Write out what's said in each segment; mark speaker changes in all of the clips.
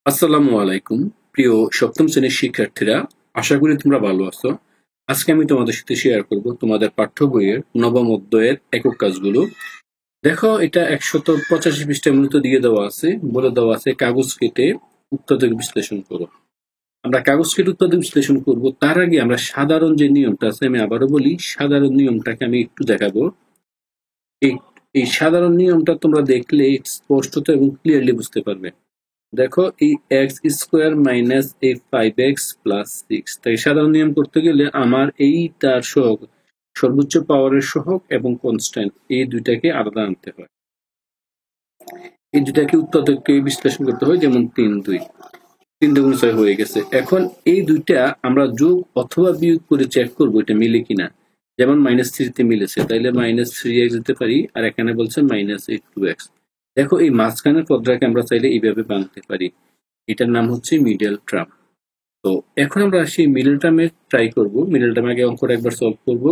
Speaker 1: আসসালামু আলাইকুম প্রিয় সপ্তম শ্রেণীর শিক্ষার্থীরা, আশা করি তোমরা ভালো আছো। আজকে আমি তোমাদের সাথে শেয়ার করব তোমাদের পাঠ্য বইয়ের নবম অধ্যায়ের একক কাজগুলো। দেখো, এটা 185 পৃষ্ঠায় মূলত দিয়ে দেওয়া আছে, বলে দেওয়া আছে কাগজ কেটে উৎপাদক বিশ্লেষণ করো। আমরা কাগজ কেটে উৎপাদক বিশ্লেষণ করব। তার আগে আমরা সাধারণ যে নিয়মটা আছে, আমি আবারও বলি, সাধারণ নিয়মটাকে আমি একটু দেখাবো। এই এই সাধারণ নিয়মটা তোমরা দেখলে স্পষ্টত এবং ক্লিয়ারলি বুঝতে পারবে। দেখো, এই এক্স স্কোয়ার মাইনাস এই 5x প্লাস 6, তাই সাধারণ নিয়ম করতে গেলে আমার এই তার সহগ, সর্বোচ্চ পাওয়ারের সহগ এবং কনস্ট্যান্ট, এই দুইটাকে আলাদা আনতে হয়। এই দুইটাকে উৎপাদককে বিশ্লেষণ করতে হয়, যেমন 3 দুগুণ 6 হয়ে গেছে। এখন এই দুইটা আমরা যোগ অথবা বিয়োগ করে চেক করবো এটা মিলে কিনা। যেমন -3 তে মিলেছে, তাইলে -3x দিতে পারি, আর এখানে বলছে -2x। দেখো, এই মাঝখানের পদটাকে আমরা চাইলে এইভাবে বানাতে পারি। এটার নাম হচ্ছে মিডল টার্ম। তো এখন আমরা সেই মিডল টার্মে ট্রাই করব। মিডল টার্ম আগে অঙ্কটা একবার সলভ করব,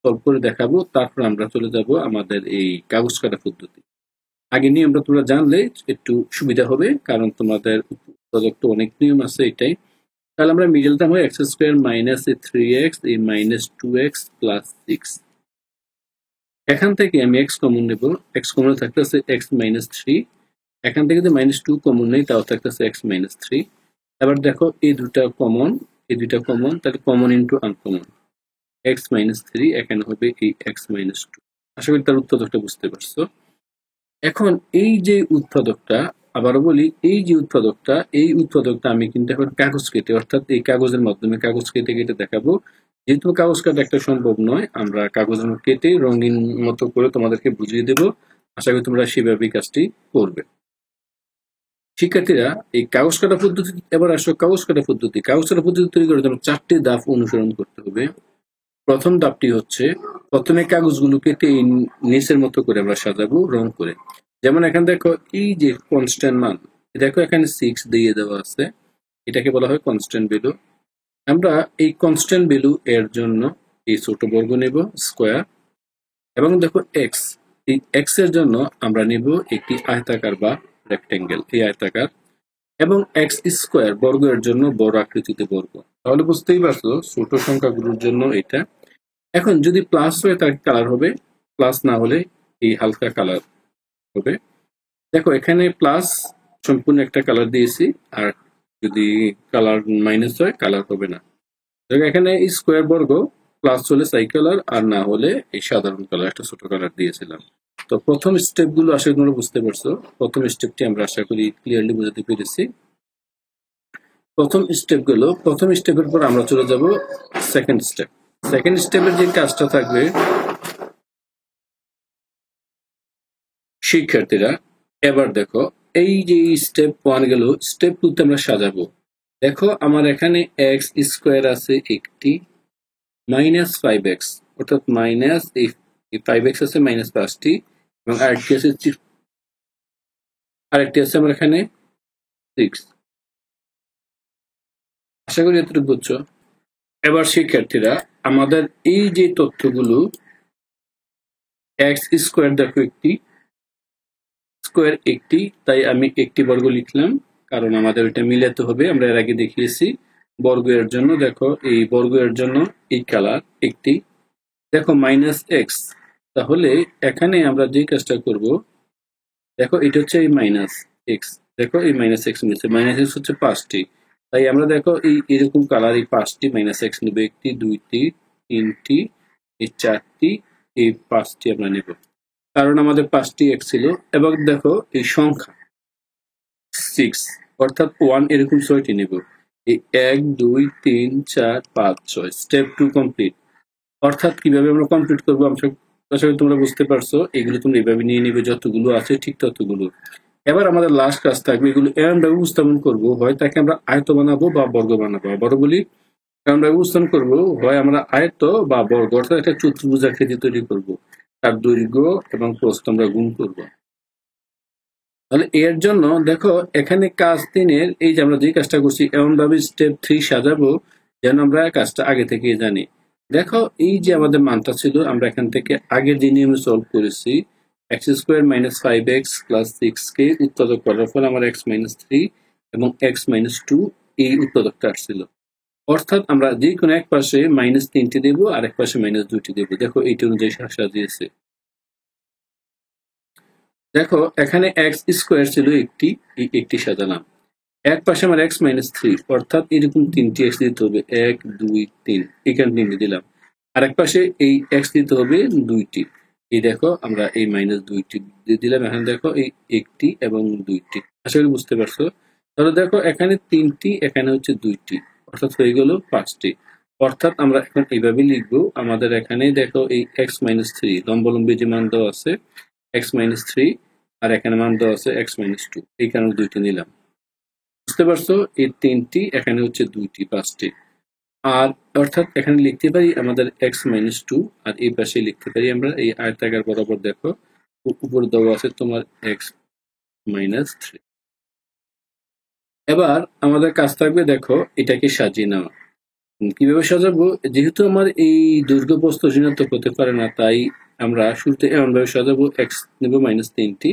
Speaker 1: সলভ করে দেখাবো, তারপর আমরা চলে যাব আমাদের এই কাগজ কাটা পদ্ধতি। আগে নিয়মটা তোমরা জানলে একটু সুবিধা হবে, কারণ তোমাদের প্রজেক্ট অনেক নিয়ম আছে এটাই। তাহলে আমরা মিডল টার্ম হয় এক্স স্কোয়ার মাইনাস 3x এই -2x প্লাস 6। এখান থেকে আমি এক্স কমন নেব, এক্স কমন থাকতেছে x-3। এখান থেকে যদি -2 কমন নেই, তাও থাকতেছে x-3। এবার দেখো, এই দুটা কমন, এই দুটা কমন, তাহলে কমন ইন্টু আনকমন, x-3 এখানে হবে এই x-2। আশা করি তার উৎপাদকটা বুঝতে পারছো। এখন এই যে উৎপাদকটা, আবারও বলি, এই যে উৎপাদকটা, এই উৎপাদকটা আমি কিন্তু এখন কাগজ কেটে, অর্থাৎ এই কাগজের মাধ্যমে কাগজ কেটে কেটে দেখাবো। যেহেতু কাগজ কাটা একটা সম্ভব নয়, আমরা কাগজের কেটে রঙিন মতো করে তোমাদেরকে বুঝিয়ে দেব। আশা করি তোমরা সেভাবেই কাজটি করবে। শিক্ষার্থীরা, এই কাগজ কাটা পদ্ধতি, এবার আসো কাগজ কাটা পদ্ধতি। কাগজ কাটা পদ্ধতি তৈরি করার জন্য 4টি ধাপ অনুসরণ করতে হবে। প্রথম ধাপটি হচ্ছে, প্রথমে কাগজগুলো কেটে নিচের মতো করে আমরা সাজাবো রং করে। যেমন এখানে দেখো, এই যে কনস্ট্যান্ট মান, দেখো এখানে 6 দিয়ে দেওয়া আছে, এটাকে বলা হয় কনস্ট্যান্ট ভ্যালু। আমরা এই কনস্ট্যান্ট ভ্যালু এর জন্য এই ছোট বর্গ নেব স্কোয়ার, এবং দেখো এক্স, এই এক্স এর জন্য আমরা নেব একটি আয়তাকার বা রেক্টেঙ্গেল, এই আয়তাকার, এবং এক্স স্কোয়ার বর্গের জন্য বড় আকৃতিতে বর্গ। তাহলে বুঝতেই পারছো ছোট সংখ্যাগুলোর জন্য এটা। এখন যদি প্লাস হয় তার কালার হবে, প্লাস না হলে এই হালকা কালার হবে। দেখো, এখানে প্লাস সম্পূর্ণ একটা কালার দিয়েছি, আর যদি কালার মাইনাস হয় কালার হবে না। দেখো, এখানে স্কোয়ার বর্গ, প্লাস হলে সাই কালার, আর না হলে এই সাধারণ কালার, একটা ছোট কালার দিয়েছিলাম। তো প্রথম স্টেপ গুলো আশা করি তোমরা বুঝতে পারছো। প্রথম স্টেপটি আমরা আশা করি ক্লিয়ারলি বোঝাতে পেরেছি। প্রথম স্টেপের পর আমরা চলে যাব সেকেন্ড স্টেপ। সেকেন্ড স্টেপের যে কাজটা থাকবে, শিক্ষার্থীরা এবার দেখো, এই যে স্টেপ 1 গেল, স্টেপ 2 তে আমরা সাজাবো। দেখো, আমার এখানে এক্স স্কোয়ার আছে একটি, -5x, অর্থাৎ মাইনাস এই 5x আছে -5টি, এবং আরেকটি আছে আমার এখানে 6। আশা করি এতটুকু বুঝছো। এবার শিক্ষার্থীরা, আমাদের এই যে তথ্যগুলো, এক্স স্কোয়ার দেখো একটি, স্কোয়ার একটি, তাই আমি একটি বর্গ লিখলাম, কারণ আমাদের ওইটা মিলাতে হবে। আমরা এর আগে দেখিয়েছি বর্গের জন্য। দেখো, এই বর্গের জন্য এই কালার একটি। দেখো -x, তাহলে এখানে আমরা যে কাজটা করব, দেখো এটা হচ্ছে এই -x, দেখো এই -x নিচ্ছে, -x হচ্ছে 5টি, তাই আমরা দেখো এই এরকম কালার, এই 5টি -x নেব, একটি, দুইটি, তিনটি, এই 4টি, এই 5টি আমরা নেব, কারণ আমাদের 5টি x ছিল। এবং দেখো এই সংখ্যা 6, অর্থাৎ 1, এরকম 6টি নেব। এই 1, 2, 3, 4, 5, 6, স্টেপ 2 কমপ্লিট। অর্থাৎ কিভাবে আমরা কমপ্লিট করবো, আশা করি তোমরা বুঝতে পারছো। এগুলো তোমরা এভাবে নিয়ে নিবে, যতগুলো আছে ঠিক ততগুলো। এবার আমাদের লাস্ট কাজ থাকবে, এগুলো এরকম ভাবে উপস্থাপন করবো, হয় তাকে আমরা আয়ত বানাবো বা বর্গ বানাবো। আবারও বলি, এরকম ভাবে উপস্থাপন করবো, হয় আমরা আয়ত বা বর্গ, অর্থাৎ একটা চতুর্ভুজ আকৃতি তৈরি করবো, তার দৈর্ঘ্য এবং প্রস্থ আমরা গুণ করবো। তাহলে এর জন্য দেখো, এখানে কাজ 3-এর এই যে আমরা যে কাজটা করছি, এমন ভাবে স্টেপ 3 সাজাবো যেন আমরা কাজটা আগে থেকে জানি। দেখো, এই যে আমাদের মানটা ছিল, আমরা এখান থেকে আগের যে নিয়মে সলভ করেছি, x² - 5x + 6 কে উৎপাদক করার ফলে আমার x - 3, এবং এক্স মাইনাস টু এই উৎপাদকটা আসছিল। অর্থাৎ আমরা যে কোনো এক পাশে মাইনাস তিনটি দেবো আর এক পাশে মাইনাস দুইটি দেবো। দেখো এইটি অনুযায়ী সাজিয়েছে। দেখো এখানে এক্স স্কোয়ার ছিল একটি, একটি সাজালাম। এক পাশে আমার এক্স মাইনাস থ্রি, অর্থাৎ এরকম তিনটি এক্স দিতে হবে, এক দুই তিন, এখানে তিনটি দিলাম। আর এক পাশে এই এক্স দিতে হবে দুইটি। এই দেখো আমরা এই মাইনাস দুইটি দিয়ে দিলাম, এখানে দেখো এই একটি এবং দুইটি। আশা করি বুঝতে পারছো। তাহলে দেখো এখানে তিনটি, এখানে হচ্ছে দুইটি, অর্থাৎ হয়ে গেল পাঁচটি। অর্থাৎ আমরা এখন এইভাবে লিখবো, আমাদের এখানে দেখো এই এক্স মাইনাস থ্রি লম্বলম্বী যে মান দেওয়া আছে এক্স মাইনাস থ্রি, আর এখানে মান দেওয়া আছে এক্স মাইনাস টু, এই কারণে দুইটি নিলাম। বুঝতে পারছো, এই তিনটি, এখানে হচ্ছে দুইটি, পাঁচটি। আর অর্থাৎ এখানে লিখতে পারি আমাদের এক্স মাইনাস টু, আর এই পাশে লিখতে পারি আমরা এই আয়তাকার বরাবর দেখো উপরে দেওয়া আছে তোমার এক্স মাইনাস থ্রি। এবার আমাদের কাজ থাকবে দেখো এটাকে সাজিয়ে নেওয়া। কিভাবে সাজাবো, যেহেতু আমার এই দৈর্ঘ্য প্রস্থ ঋণাত্মক হতে পারে না, তাই আমরা শুরুতে এমন ভাবে সাজাবো, এক্স নেব মাইনাস তিনটি,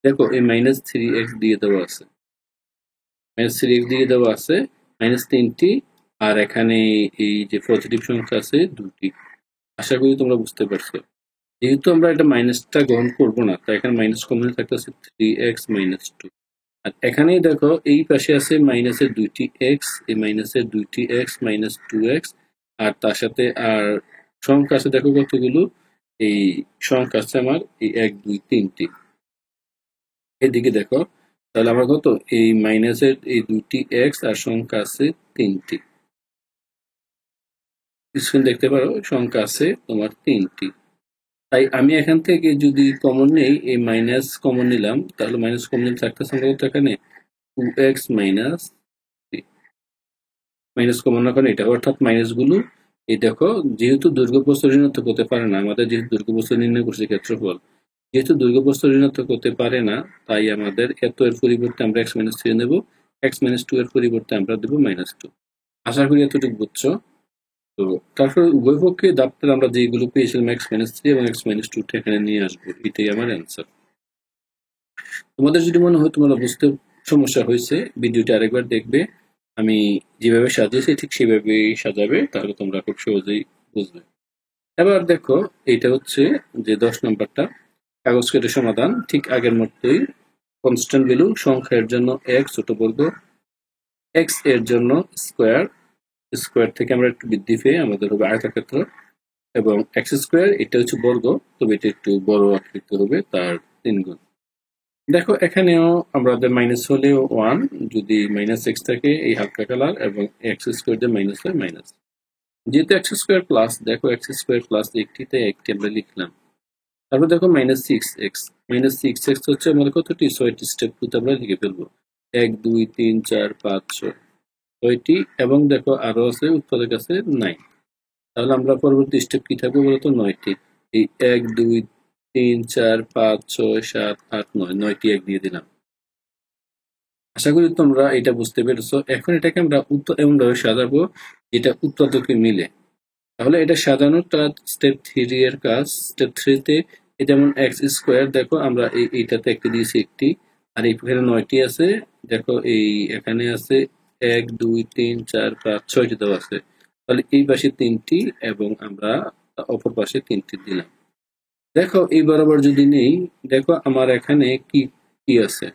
Speaker 1: দেখো এই মাইনাস থ্রি এক্স দিয়ে দেওয়া আছে, মাইনাস থ্রি এক্স দিয়ে দেওয়া আছে, মাইনাস তিনটি, আর এখানে এই যে পজিটিভ সংখ্যা আছে দুটি। আশা করি তোমরা বুঝতে পারছো। যেহেতু আমরা এটা মাইনাসটা গ্রহণ করবো না, তাই এখানে মাইনাস কমন থাকতেছে থ্রি এক্স মাইনাস টু। আর এখানেই দেখো এই পাশে আছে মাইনাসের দুইটি এক্স, এই মাইনাসের দুইটি এক্স মাইনাস টু এক্স, আর তার সাথে আর সংখ্যা আছে দেখো কতগুলো, এই সংখ্যা আছে আমার এই এক দুই তিনটি। এদিকে দেখো, তাহলে আমার কত, এই মাইনাসের এই দুইটি এক্স আর সংখ্যা আছে তিনটি। স্ক্রিন দেখতে পারো সংখ্যা আছে তোমার তিনটি। তাই আমি এখান থেকে যদি কমন নেই, এই মাইনাস কমন নিলাম, তাহলে মাইনাস কমন নিলে থাকতেছে সম্ভবত এখানে two x minus three. Minus common না কারণ এটা, অর্থাৎ মাইনাস গুলো এই দেখো, যেহেতু দৈর্ঘ্য প্রস্থ ঋণাত্মক হতে পারে না, আমাদের যেহেতু দৈর্ঘ্য প্রস্থ নির্ণয় করছে ক্ষেত্রফল, যেহেতু দৈর্ঘ্য প্রস্থ ঋণাত্মক হতে পারে না, তাই আমাদের এত এর পরিবর্তে আমরা এক্স মাইনাস থ্রি নেবো, এক্স মাইনাস টু এর পরিবর্তে আমরা দেবো মাইনাস টু। আশা করি এতটুকু বুঝছো। তো তারপর উভয় পক্ষে দাপ্তর আমরা যেগুলো পেয়েছিলাম এক্স মাইনাস থ্রি এবং এক্স মাইনাস টু এখানে নিয়ে আসবো, এটাই আমার অ্যান্সার। তোমাদের যদি মনে হয় তোমরা বুঝতে সমস্যা হয়েছে, ভিডিওটি আরেকবার দেখবে, আমি যেভাবে সাজিয়েছি ঠিক সেভাবেই সাজাবে, তাহলে তোমরা খুব সহজেই বুঝবে। এবার দেখো এটা হচ্ছে যে 10 নম্বরটা, কাগজ কেটে সমাধান। ঠিক আগের মতোই কনস্ট্যান্ট ভ্যালু, সংখ্যার জন্য এক্স ছোট বর্গ, এক্স এর জন্য স্কোয়ার, স্কোয়ার থেকে আমরা একটু বৃদ্ধি পেয়ে আমাদের হবে আয়তক্ষেত্র, এবং এক্স স্কোয়ার এটা হচ্ছে বর্গ, তবে এটা একটু বড় আকৃতি হবে, তার 3 গুণ। দেখো এখানেও আমাদের মাইনাস হলেও ওয়ান, যদি মাইনাস এক্স থাকে এই হালকা কালার, এবং এক্স স্কোয়ার দিয়ে মাইনাস হয় মাইনাস। যেহেতু এক্স স্কোয়ার প্লাস, দেখো এক্স স্কোয়ার প্লাস একটিতে একটি আমরা লিখলাম। তারপর দেখো minus six x, minus six x হচ্ছে আমাদের কতটি, 6টি স্টেপ টুতে আমরা লিখে ফেলবো, 1 2 3 4 5 6, 6টি, এবং দেখো আরো আছে উৎপাদক আছে 9। তাহলে আমরা পরবর্তী স্টেপ কি থাকবে বলতো, 9টি। এই 1 2 3 4 5 6 7 8 9, 9টি এক দিয়ে দিলাম। আশা করি তোমরা এটা বুঝতে পেরেছো। এখন এটাকে আমরা এমন ভাবে সাজাবো যেটা উৎপাদকে মিলে। তাহলে এটা সাজানোটা স্টেপ 3 এর কাজ। স্টেপ 3 তে যেমন এক্স স্কোয়ার, দেখো আমরা এইটাতে একটি দিয়েছি একটি, আর এখানে 9টি আছে, দেখো এই এখানে আছে 1 2 3 4 5 6টি দেওয়া আছে। তাহলে এই পাশে 3টি এবং আমরা অপর পাশে 3টি দিলাম। দেখো এই বরাবর যদি নেই, দেখো আমার এখানে কি কি আছে,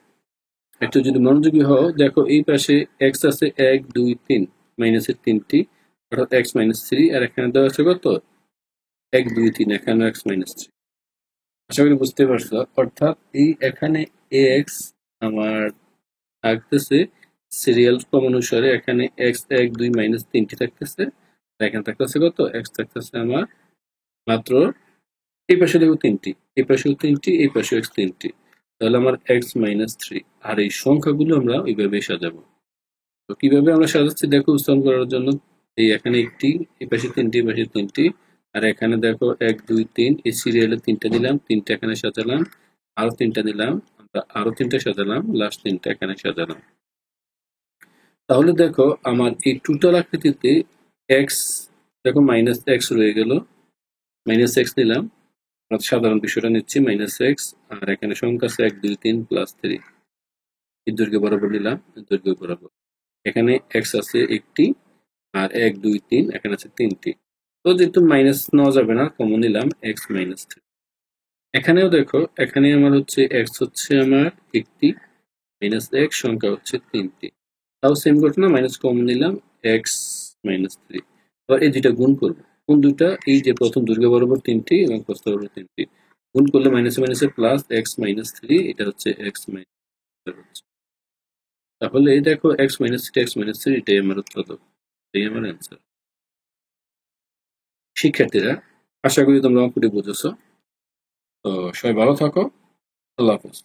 Speaker 1: একটু যদি মনোযোগী হও, দেখো এই পাশে এক্স আছে 1 2 3, মাইনাসের 3টি, অর্থাৎ এক্স মাইনাস থ্রি, আর এখানে দেওয়া আছে কত, 1 2 3, এখানে এক্স মাইনাস থ্রি। আশা করি বুঝতে পারছো। অর্থাৎ এই এখানে এক্স আমার থাকতেছে সিরিয়াল ক্রম অনুসারে, এখানে এক্স 1 2 মাইনাস 3টি থাকতেছে, আর এখানে থাকতেছে কত, এক্স থাকতেছে আমার মাত্র, এই পাশে দেখো 3টি, এই পাশেও 3টি, এই পাশেও এক্স 3টি, তাহলে আমার এক্স মাইনাস থ্রি। আর এই সংখ্যাগুলো আমরা ওইভাবে সাজাবো। তো কিভাবে আমরা সাজাচ্ছি দেখো উপস্থাপন করার জন্য, এই এখানে একটি, এই পাশে 3টি, এই পাশে 3টি, আর এখানে দেখো 1 2 3, এই সিরিয়ালে 3টা দিলাম, 3টা এখানে সাজালাম, আরো 3টা দিলাম, আমরা আরো 3টা সাজালাম, লাস্ট 3টা এখানে সাজালাম। তাহলে দেখো আমার এই টোটাল আকৃতিতে এক্স, দেখো মাইনাস এক্স রয়ে গেল, মাইনাস এক্স নিলাম, সাধারণ বিষয়টা নিচ্ছি মাইনাস এক্স, আর এখানে সংখ্যা আছে 1 2 3 প্লাস 3। এই দৈর্ঘ্য বরাবর নিলাম, দৈর্ঘ্য বরাবর। এখানে এক্স আছে একটি, আর 1 2 3 এখানে আছে 3টি। তো যেহেতু মাইনাস নেওয়া যাবে না, কমন নিলাম এক্স মাইনাস 3। এখানেও দেখো, এখানে আমার হচ্ছে এক্স হচ্ছে আমার একটি, মাইনাস এক্স সংখ্যা হচ্ছে 3টি। তাও সেম ঘটনা, মাইনাস কমন নিলাম এক্স মাইনাস 3। এবার এই দুইটা গুণ করবো। কোন দুইটা? এই যে প্রথম দৈর্ঘ্য বরাবর 3টি এবং প্রস্থ বরাবর 3টি গুণ করলে মাইনাসে মাইনাসে প্লাস এক্স মাইনাস 3, এটা হচ্ছে এক্স মাইনাস হচ্ছে। তাহলে এই দেখো এক্স মাইনাস 3 এক্স মাইনাস 3, এটাই আমার উত্তর, এটাই আমার অ্যান্সার। শিক্ষার্থীরা, আশা করি তোমরা অঙ্কটি বুঝেছো। তো সবাই ভালো থাকো। আল্লাহ হাফেজ।